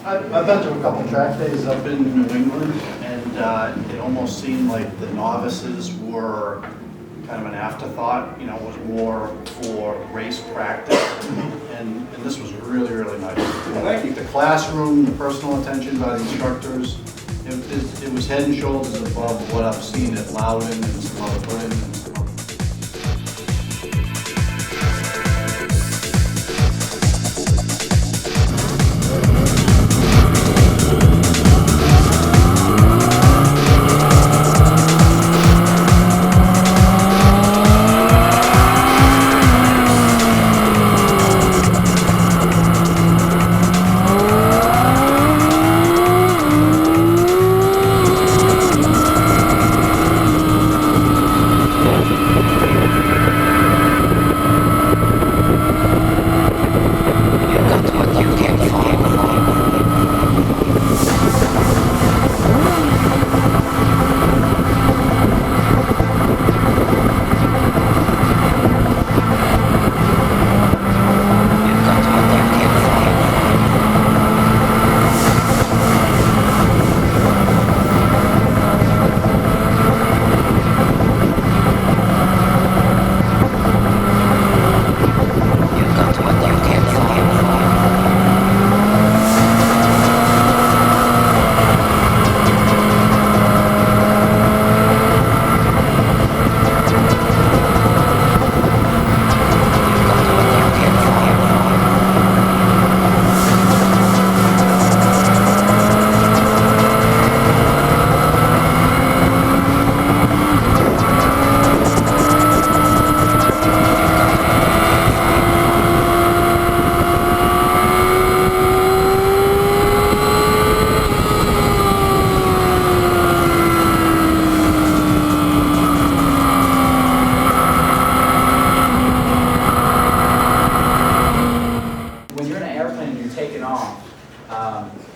I've been to a couple track days up in New England, and it almost seemed like the novices were kind of an afterthought. You know, it was more for race practice, and this was really, really nice. I think the classroom, the personal attention by the instructors, it was head and shoulders above what I've seen at Loudon and some other places.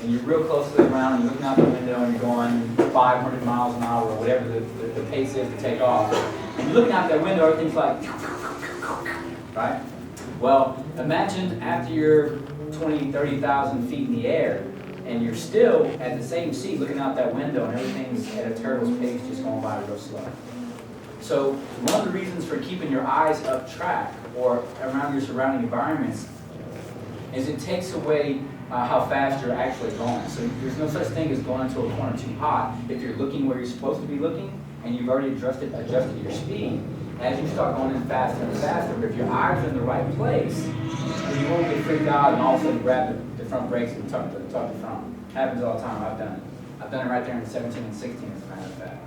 And you're real close to the ground, and you're looking out the window, and you're going 500 miles an hour, or whatever the pace is to take off. And you're looking out that window, everything's like, right? Well, imagine after you're 20, 30,000 feet in the air, and you're still at the same seat looking out that window, and everything's at a turtle's pace, just going by real slow. So one of the reasons for keeping your eyes up track or around your surrounding environments is it takes away how fast you're actually going. So there's no such thing as going into a corner too hot. If you're looking where you're supposed to be looking and you've already adjusted your speed, as you start going in faster and faster, but if your eyes are in the right place, then you won't get freaked out and all of a sudden grab the front brakes and tuck the front. Happens all the time. I've done it. I've done it right there in 17 and 16 as a matter of fact.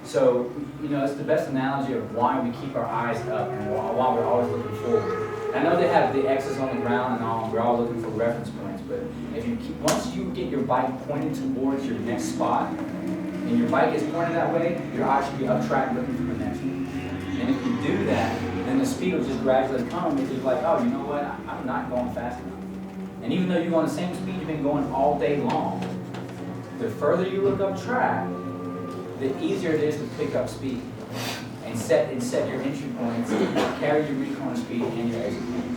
So, you know, it's the best analogy of why we keep our eyes up and why we're always looking forward. I know they have the X's on the ground and all, we're all looking for reference points, but if you once you get your bike pointed towards your next spot, and your bike is pointed that way, your eyes should be up track looking for the next one. And if you do that, then the speed will just gradually come, and you're like, oh, you know what, I'm not going fast enough. And even though you're going the same speed you've been going all day long, the further you look up track, the easier it is to pick up speed and set your entry points, carry your recon speed and your exit points.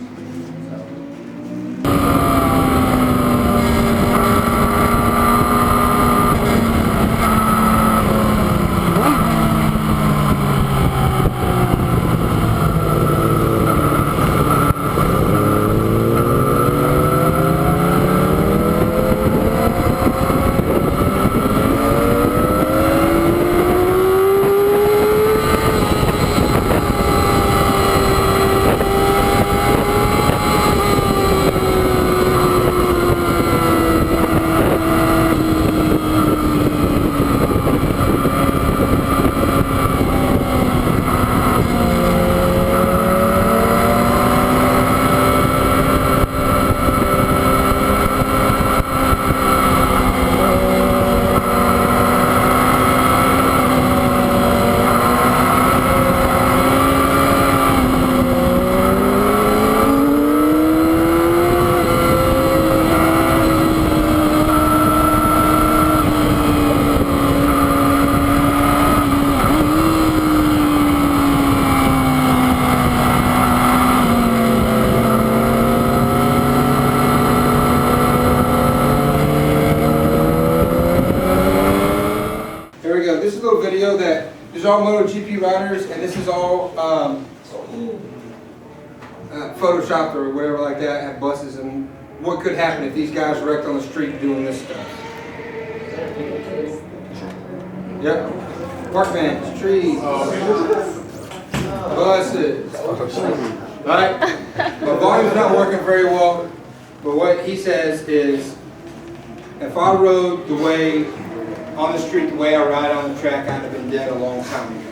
These are all MotoGP riders, and this is all photoshopped or whatever like that, have buses, and what could happen if these guys wrecked on the street doing this stuff. Yep. Park vans, trees, buses. Right? But volume's not working very well. But what he says is, if I rode the way, on the street the way I ride on the track, I'd have been dead a long time ago.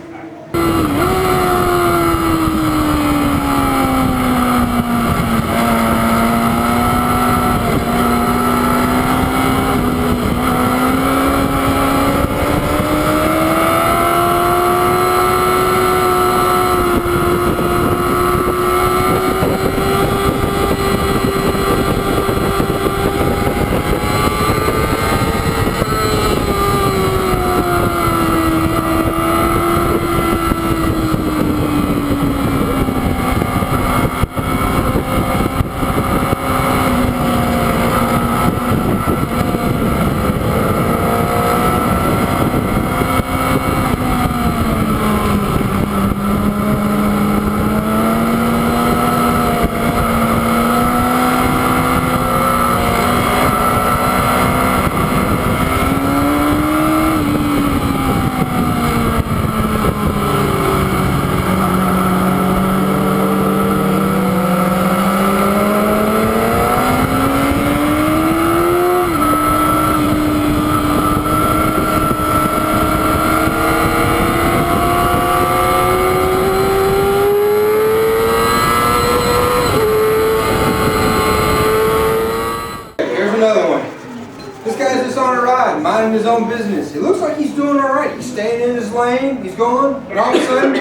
Minding his own business. It looks like he's doing all right. He's staying in his lane. He's going. And all of a sudden,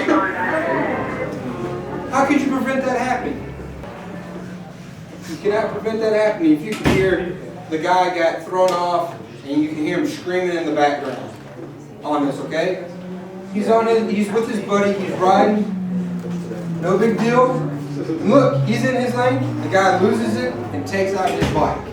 how could you prevent that happening? You cannot prevent that happening. If you can hear the guy got thrown off, and you can hear him screaming in the background on this. Okay? He's on it. He's with his buddy. He's riding. No big deal. And look, he's in his lane. The guy loses it and takes out his bike.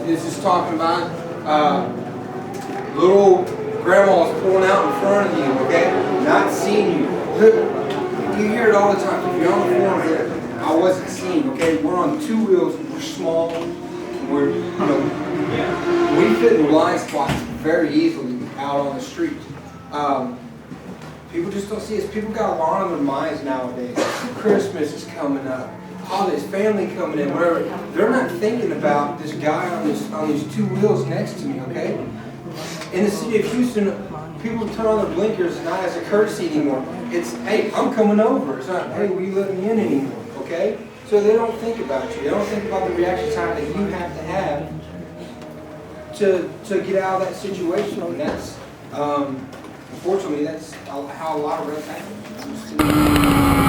This is talking about little grandmas pulling out in front of you, okay? Not seeing you. You hear it all the time. If you're on the forums there, I wasn't seen, okay? We're on two wheels, we're small, we're, we fit in blind spots very easily out on the street. People just don't see us. People got a lot on their minds nowadays. Christmas is coming up. Holidays, family coming in, whatever. They're not thinking about this guy on these two wheels next to me, okay? In the city of Houston, people turn on their blinkers not as a courtesy anymore. It's, hey, I'm coming over. It's not, hey, will you let me in anymore, okay? So they don't think about you. They don't think about the reaction time that you have to get out of that situation. And that's, unfortunately, that's how a lot of wrecks happen.